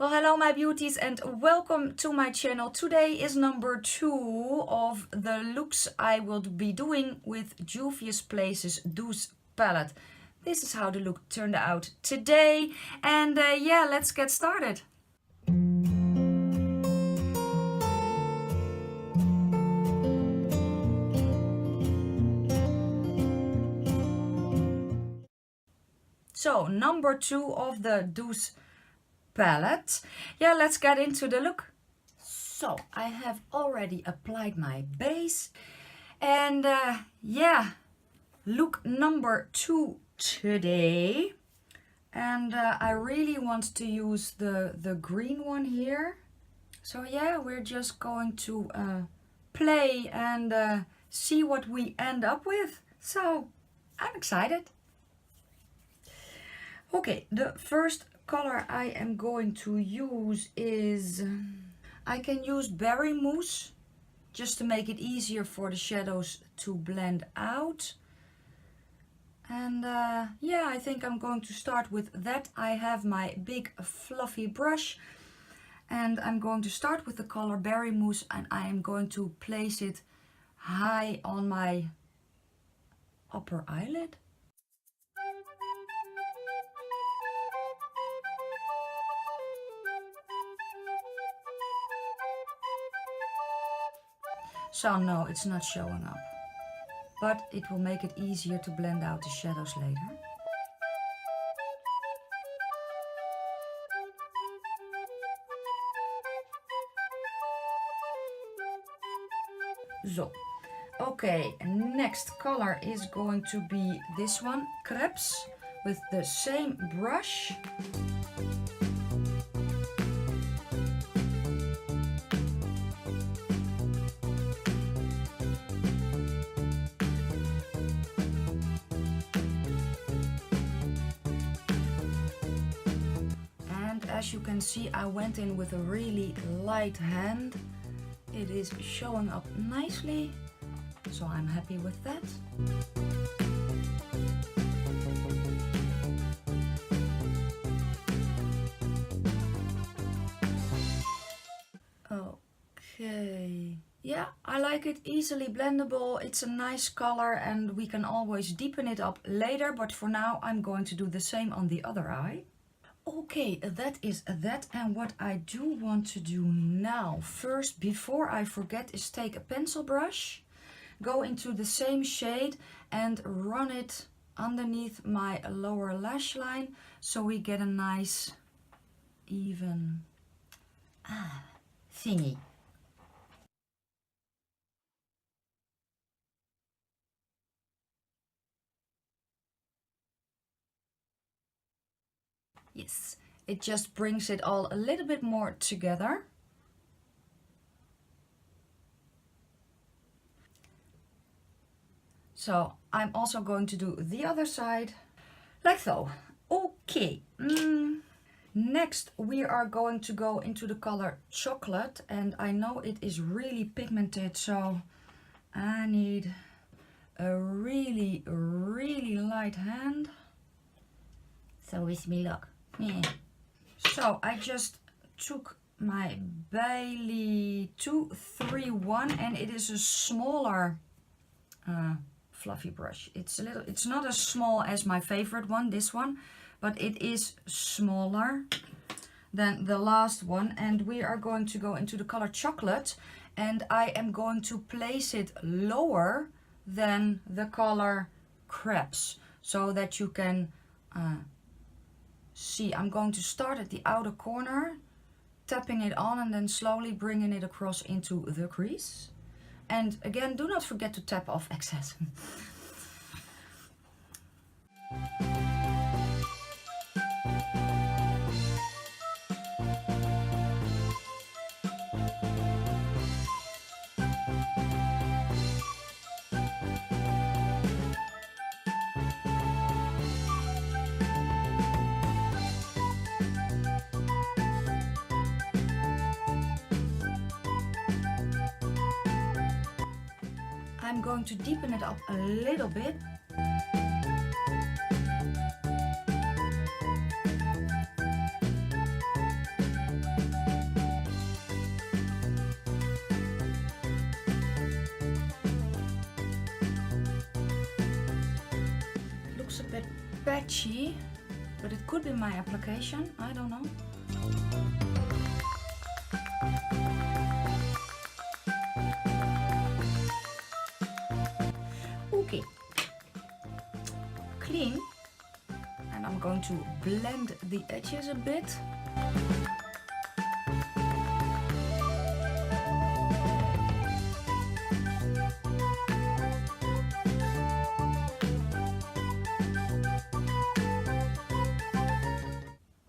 Well, hello my beauties and welcome to my channel. Today is number 2 of the looks I will be doing with Juvia's Places Douce palette. This is how the look turned out today and yeah, let's get started. So, number 2 of the Douce palette. Yeah, let's get into the look. So I have already applied my base and yeah, look number 2 today. And I really want to use the green one here. So yeah, we're just going to play and see what we end up with. So I'm excited. Okay, the first color I am going to use is, I can use Berry Mousse just to make it easier for the shadows to blend out. And yeah, I think I'm going to start with that. I have my big fluffy brush and I'm going to start with the color Berry Mousse and I am going to place it high on my upper eyelid. So no, it's not showing up, but it will make it easier to blend out the shadows later. So, okay, next color is going to be this one, Crepes, with the same brush. As you can see, I went in with a really light hand. It is showing up nicely, so I'm happy with that. Okay, yeah, I like it, easily blendable. It's a nice color and we can always deepen it up later, but for now I'm going to do the same on the other eye. Okay, that is that, and what I do want to do now, first before I forget, is take a pencil brush, go into the same shade and run it underneath my lower lash line so we get a nice even thingy. Yes, it just brings it all a little bit more together. So I'm also going to do the other side, like so. Okay, next we are going to go into the color Chocolate, and I know it is really pigmented, so I need a really light hand. So wish me luck. Yeah. So I just took my Bailey 231 and it is a smaller fluffy brush. It's not as small as my favorite one, this one, but it is smaller than the last one, and we are going to go into the color Chocolate and I am going to place it lower than the color Crepes so that you can see. I'm going to start at the outer corner, tapping it on and then slowly bringing it across into the crease. And again, do not forget to tap off excess. I'm going to deepen it up a little bit. patchy, but it could be my application, I don't know. Okay, clean, and I'm going to blend the edges a bit.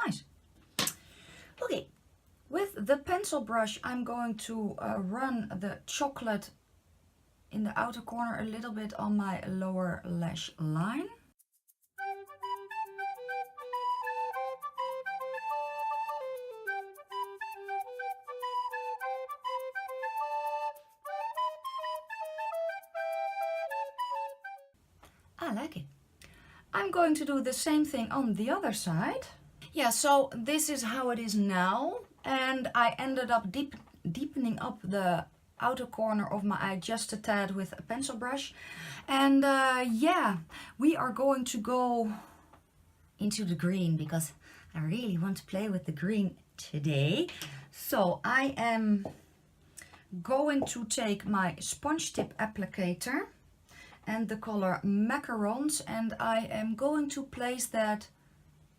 Nice. Okay, with the pencil brush I'm going to run the chocolate in the outer corner a little bit on my lower lash line. I like it. I'm going to do the same thing on the other side. Yeah, so this is how it is now, and I ended up deepening up the outer corner of my eye just a tad with a pencil brush. And yeah, we are going to go into the green because I really want to play with the green today. So I am going to take my sponge tip applicator and the color Macarons, and I am going to place that,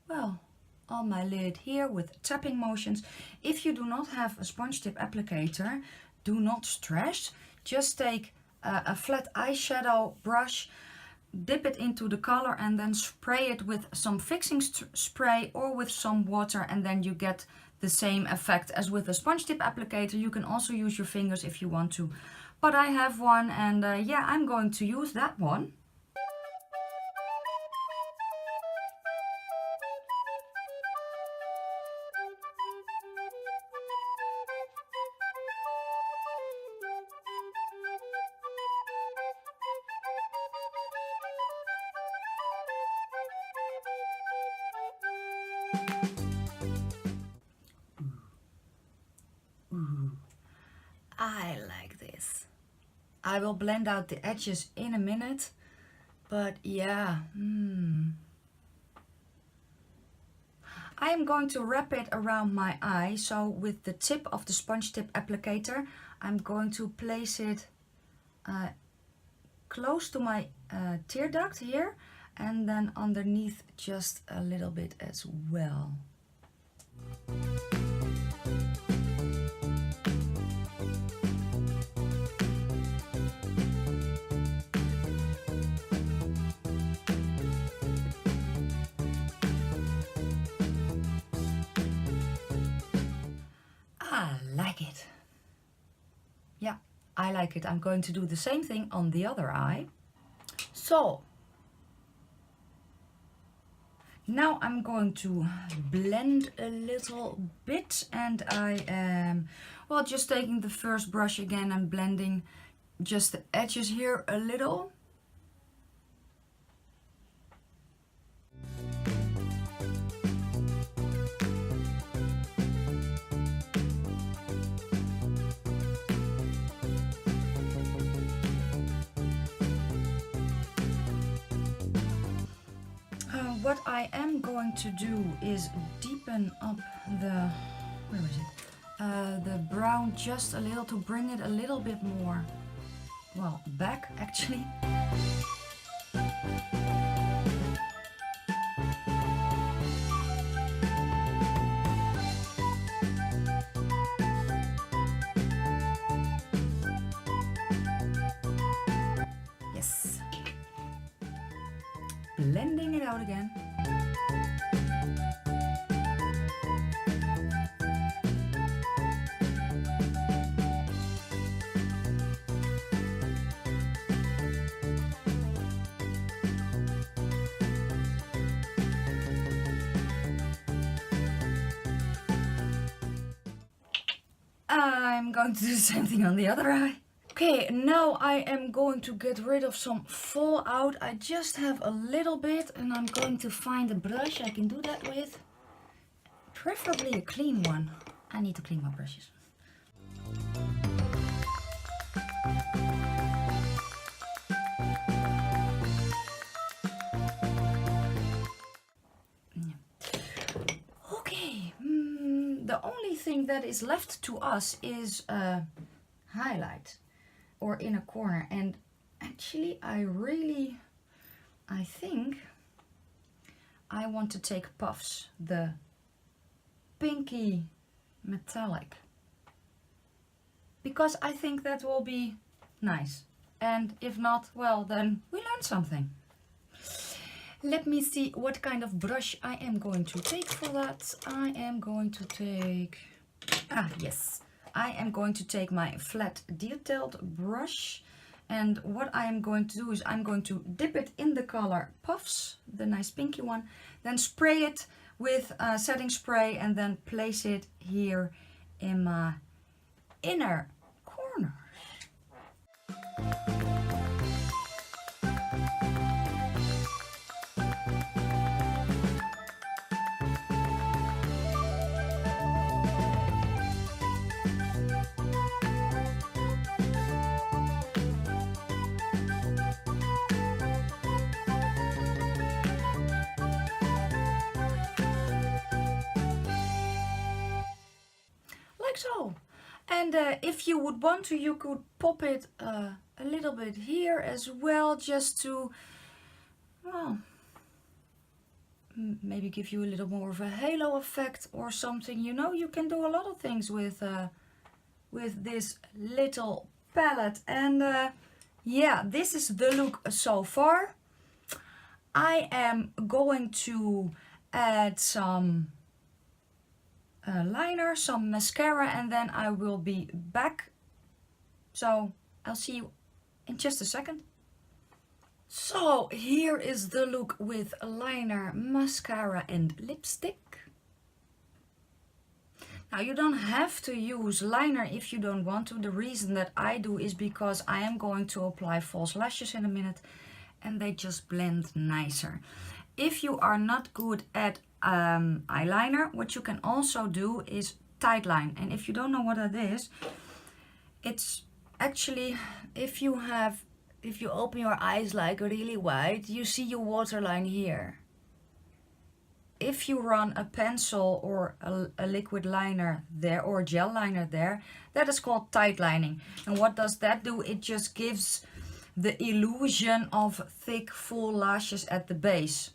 well, on my lid here with tapping motions. If you do not have a sponge tip applicator, do not stress. Just take a flat eyeshadow brush, dip it into the color, and then spray it with some fixing spray or with some water, and then you get the same effect as with a sponge tip applicator. You can also use your fingers if you want to, but I have one, and yeah, I'm going to use that one. I like this. I will blend out the edges in a minute, but yeah, I am going to wrap it around my eye. So with the tip of the sponge tip applicator, I'm going to place it close to my tear duct here, and then underneath just a little bit as well. Yeah, I like it. I'm going to do the same thing on the other eye. So now I'm going to blend a little bit, and I am, well, just taking the first brush again and blending just the edges here a little. What I am going to do is deepen up the, where is it? The brown just a little to bring it a little bit more, well, back actually. Yes. Blending it out again. I'm going to do the same thing on the other eye. Okay, now I am going to get rid of some fallout. I just have a little bit, and I'm going to find a brush I can do that with. Preferably a clean one. I need to clean my brushes. thing that is left to us is a highlight or inner corner. And actually I think I want to take Puffs, the pinky metallic, because I think that will be nice. And if not, well, then we learned something. Let me see what kind of brush I am going to take for that. I am going to take, yes, I am going to take my flat detailed brush. And what I am going to do is I'm going to dip it in the color Puffs, the nice pinky one, then spray it with setting spray and then place it here in my inner corner. Like so. And if you would want to, you could pop it a little bit here as well, just to, well, maybe give you a little more of a halo effect or something. You know, you can do a lot of things with this little palette. And yeah, this is the look so far. I am going to add some liner, some mascara, and then I will be back. So I'll see you in just a second. So here is the look with liner, mascara and lipstick. Now you don't have to use liner if you don't want to. The reason that I do is because I am going to apply false lashes in a minute and they just blend nicer. If you are not good at eyeliner, what you can also do is tight line. And if you don't know what that is, it's actually if you open your eyes like really wide, you see your waterline here. If you run a pencil or a liquid liner there or a gel liner there, that is called tight lining. And what does that do? It just gives the illusion of thick full lashes at the base.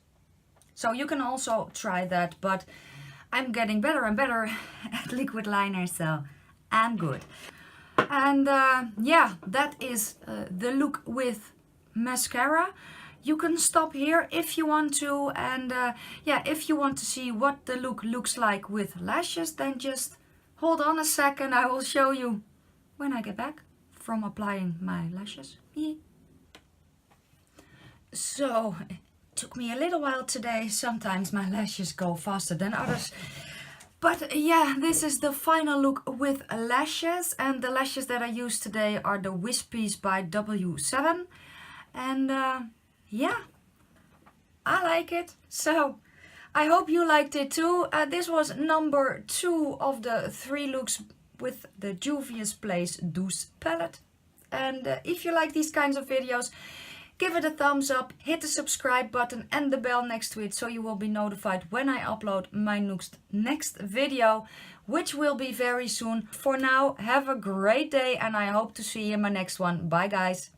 So you can also try that, but I'm getting better and better at liquid liner, so I'm good. And yeah, that is the look with mascara. You can stop here if you want to, and yeah, if you want to see what the look looks like with lashes, then just hold on a second. I will show you when I get back from applying my lashes. So took me a little while today. Sometimes my lashes go faster than others. But yeah, this is the final look with lashes. And the lashes that I used today are the Wispies by W7. And yeah, I like it. So I hope you liked it too. This was number 2 of the 3 looks with the Juvia's Place Douce palette. And if you like these kinds of videos, give it a thumbs up, hit the subscribe button and the bell next to it so you will be notified when I upload my next video, which will be very soon. For now, have a great day and I hope to see you in my next one. Bye guys.